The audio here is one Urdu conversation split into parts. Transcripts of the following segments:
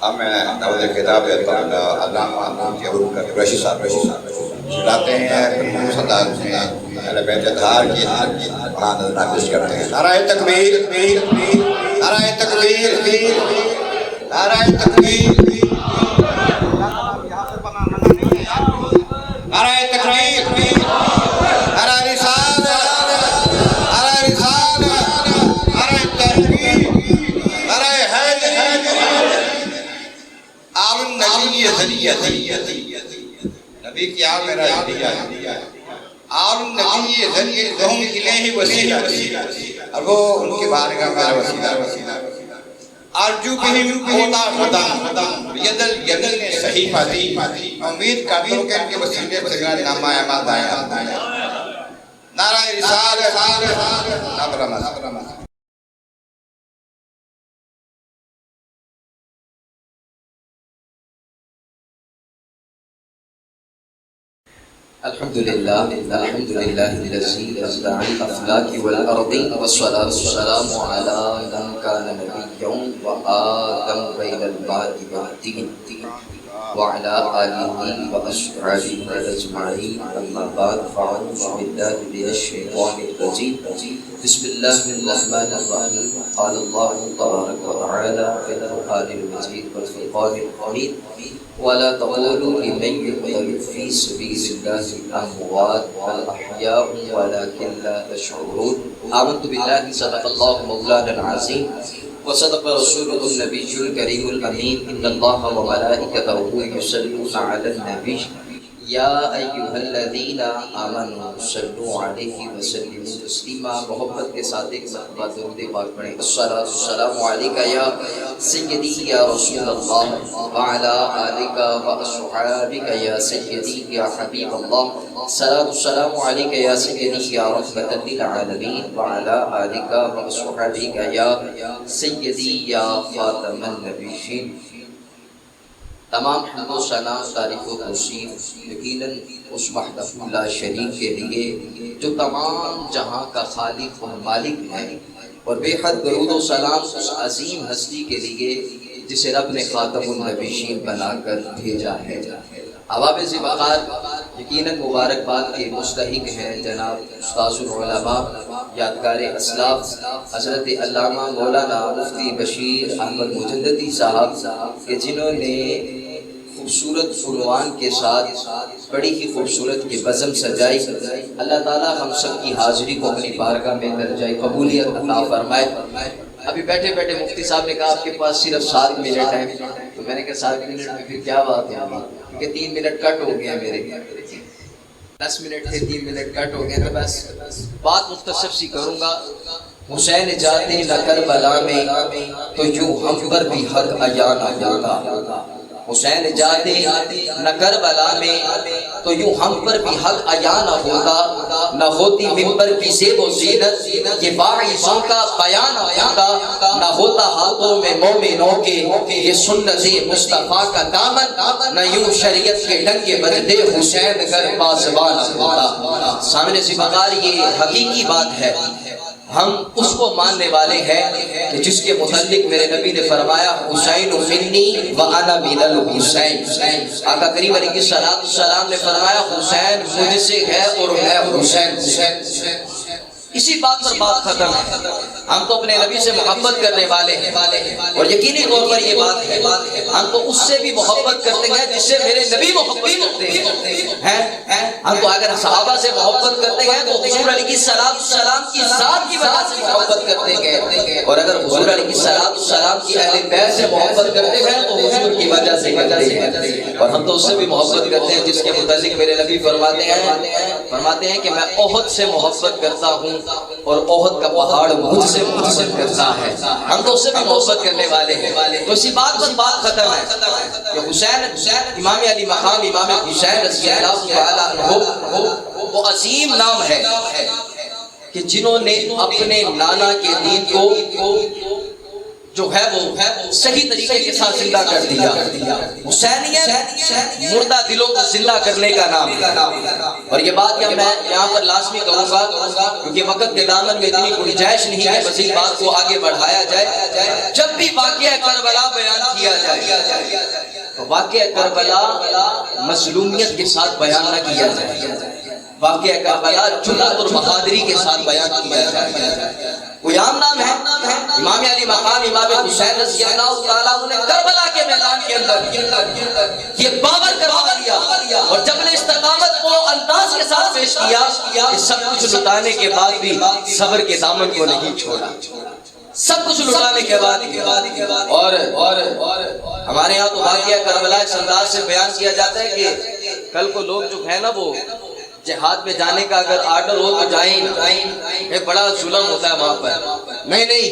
اب میں دعوت خطاب دیتا ہوں علامہ قریشی صاحب چلاتے ہیں خلوص انداز میں اہل بیت اطہار کی قرآن نافذ کرتے ہیں۔ نعرہ تکبیر، نعرہ تکبیر، نعرہ تکبیر، نعرہ تکبیر، نعرہ رسالت، نعرہ رسالت، نعرہ تحقیق، نعرہ حیدری، آل النبی ذریعہ نبی کی آل میرا ذریعہ ہے، آل النبی ذریعہ لہم الیہ وسیلہ، اور وہ ان کی بارگاہ میرا وسیلہ، ارجو بہم قوتا خدم ید الیمین صحیفہ دی، امید کرتا ہوں کہ ان کے وسیلے سے میرا نامہ اعمال دائیں۔ نعرہ رسالت، نعرہ رحمت۔ الحمدللہ الذی ابدع الافلاک والارض والصلاة والسلام علی من کان نبیا وآدم بین الباء والتین وعلى آلہ واصحابہ اجمعین، اما بعد فاعوذ باللہ من الشیطان الرجیم، بسم اللہ الرحمن الرحیم، قال اللہ تبارک وتعالی فی القرآن المجید والفرقان الحمید، ولا تقولوا لمن يقتل في سبيل الله أموات بل أحياء ولكن لا تشعرون۔ آمنت بالله صدق الله مولانا العظيم وصدق رسوله النبي الكريم الأمين، إن الله وملائكته يصلون على النبي یا ایھا الذین آمنوا صلوا علیہ وسلموا تسلیما۔ محبت کے ساتھ ایک مرتبہ درود پاک پڑھیں۔ الصلاۃ والسلام علیک یا سیدی یا رسول اللہ وعلی آلک واصحابک یا سیدی یا حبیب اللہ۔ الصلاۃ والسلام علیک یا سیدی یا رحمۃ للعالمین وعلی آلک واصحابک یا سیدی یا خاتم النبیین۔ تمام حمد و ثنا تعریف و توصیف یقیناً اس وحدہ لا شریک کے لیے جو تمام جہاں کا خالق و مالک ہے، اور بے حد درود و سلام اس عظیم ہستی کے لیے جسے رب نے خاتم النبیین بنا کر بھیجا ہے۔ عوابض وقار یقیناً مبارکباد کے مستحق ہیں جناب استاذ العلماء یادگار اسلاف حضرت علامہ مولانا مفتی بشیر احمد مجددی صاحب کہ جنہوں نے خوبصورت عنوان کے ساتھ بڑی ہی خوبصورت کی بزم سجائی۔ اللہ تعالیٰ ہم سب کی حاضری کو اپنی بارگاہ میں درجۂ قبولیت عطا فرمائے۔ ابھی بیٹھے بیٹھے مفتی صاحب نے کہا آپ کے پاس صرف 7 منٹ ہیں، تو میں نے کہا 7 منٹ میں پھر کیا بات ہے، کہ 3 منٹ کٹ ہو گیا میرے، 10 منٹ تھے 3 منٹ کٹ ہو گئے، تو بس بات مختصر سی کروں گا۔ حسین جاتے نہ کربلا میں تو یوں ہم پر بھی حق عیاں نہ ہوتا، حسین جاتے نہ کربلا میں تو یوں ہم پر بھی حق عیاں نہ ہوتا، نہ ہوتی ممبر کی زیب و زینت یہ باعثوں کا بیان نہ ہوتا، نہ ہوتا ہاتھوں میں مومنوں کے یہ سنت مصطفیٰ کا دامن، نہ یوں شریعت کے ڈنگے بجتے حسین کر پاسبان نہ ہوتا۔ سامنے سے بغار یہ حقیقی بات ہے، ہم اس کو ماننے والے ہیں کہ جس کے متعلق میرے نبی نے فرمایا حسین منی وانا من الحسین۔ آقا کریم علیہ السلام نے فرمایا حسین مجھ سے ہے اور میں حسین۔ اسی بات پر بات ختم ہے۔ ہم تو اپنے نبی سے محبت کرنے والے ہیں، اور یقینی طور پر یہ بات ہے ہم تو اس سے بھی محبت کرتے ہیں جس سے میرے نبی محبت کرتے ہیں۔ ہم تو اگر صحابہ سے محبت کرتے ہیں تو حضور علیہ السلام کی ذات کی وجہ سے محبت کرتے ہیں، اور اگر حضور علیہ السلام کی اہل بیت سے محبت کرتے ہیں تو حضور کی وجہ سے کرتے ہیں۔ اور ہم تو اس سے بھی محبت کرتے ہیں جس کے متعلق میرے نبی فرماتے ہیں کہ میں احد سے محبت کرتا ہوں اور احد کا پہاڑ مجھ سے محبت کرتا ہے۔ ہم تو اس سے بھی محبت کرنے والے ہیں، تو اسی بات پر بات ختم ہے کہ حسین امام علی مقام امام حسین رضی اللہ تعالیٰ عنہ وہ عظیم نام ہے کہ جنہوں نے اپنے نانا کے دین کو جو ہے وہ صحیح طریقے کے ساتھ زندہ کر دیا۔ حسینیت مردہ دلوں کو زندہ کرنے کا نام ہے۔ اور یہ بات میں یہاں پر لازمی کہوں گا کیونکہ وقت کے دامن میں اتنی گنجائش نہیں کہ مزید بات کو آگے بڑھایا جائے۔ جب بھی واقعہ کربلا بیان کیا جائے تو واقعہ کربلا مظلومیت کے ساتھ بیان نہ کیا جائے، واقعہ کربلا جرأت اور بہادری کے ساتھ بیان کیا جائے۔ کوئی عام نام ہے؟ امام علی مقام امام حسین رضی اللہ تعالیٰ عنہ نے کربلا کے میدان کے اندر یہ باور کروا دیا اور جبل استقامت کو انداز کے ساتھ پیش کیا کہ سب کچھ لٹانے کے بعد بھی صبر کے دامن کو نہیں چھوڑا، سب کچھ لٹانے کے بعد۔ اور ہمارے ہاں تو واقعہ کربلا اس انداز سے بیان کیا جاتا ہے کہ کل کو لوگ جو ہے نا وہ جہاد میں جانے کا اگر آرڈر ہو تو جائیں، ایک بڑا ظلم ہوتا ہے وہاں پر۔ نہیں،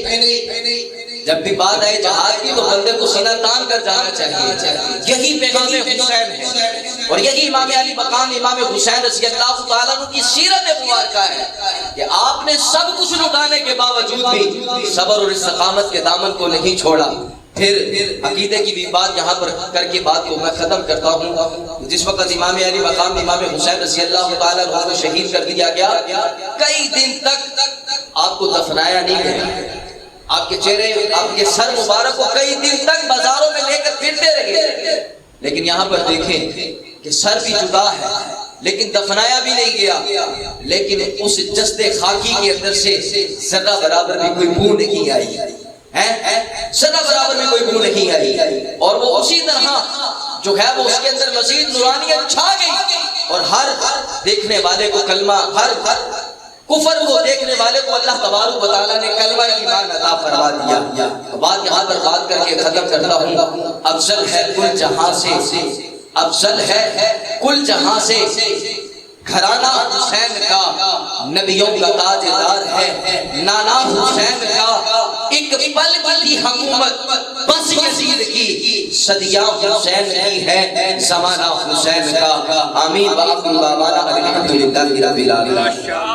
جب بھی بات آئے جہاد کی تو بندے کو سینہ تان کر جانا چاہیے۔ یہی پیغام حسین ہے اور یہی امام علی مقام امام حسین رضی اللہ تعالیٰ عنہ کی سیرت مبارکہ ہے کہ آپ نے سب کچھ لٹانے کے باوجود بھی صبر اور استقامت کے دامن کو نہیں چھوڑا۔ پھر عقیدے کی بھی بات یہاں پر کر کے بات کو میں ختم کرتا ہوں۔ جس وقت امام علی مقام امام حسین رضی اللہ تعالیٰ عنہ کو شہید کر دیا گیا، کئی دن تک آپ کو دفنایا نہیں گیا، آپ کے چہرے آپ کے سر مبارک کو کئی دن تک بازاروں میں لے کر پھرتے رہے، لیکن یہاں پر دیکھیں کہ سر بھی جدا ہے لیکن دفنایا بھی نہیں گیا، لیکن اس جسد خاکی کے اندر سے ذرہ برابر بھی کوئی بو نہیں آئی، ذرہ برابر میں کوئی بو نہیں آئی، اور وہ اسی طرح جو ہے وہ اس کے اندر مزید نورانیت چھا گئی اور ہر دیکھنے والے کو کلمہ، ہر کفر کو دیکھنے والے کو اللہ تبارک و تعالیٰ نے کلمہ ایمان عطا فرما دیا۔ بات یہاں پر بات کر کے ختم کرتا ہوں۔ افضل ہے کل جہاں سے، افضل ہے کل جہاں سے، گھرانہ حسین کا نبیوں کا تاجدار ہے، نانا حسین کا ایک پل کی حکومت بس یزید کی، صدیاں حسین کی ہے زمانہ حسین کا۔ آمین وآخر دعوانا الحمدللہ رب العالمین۔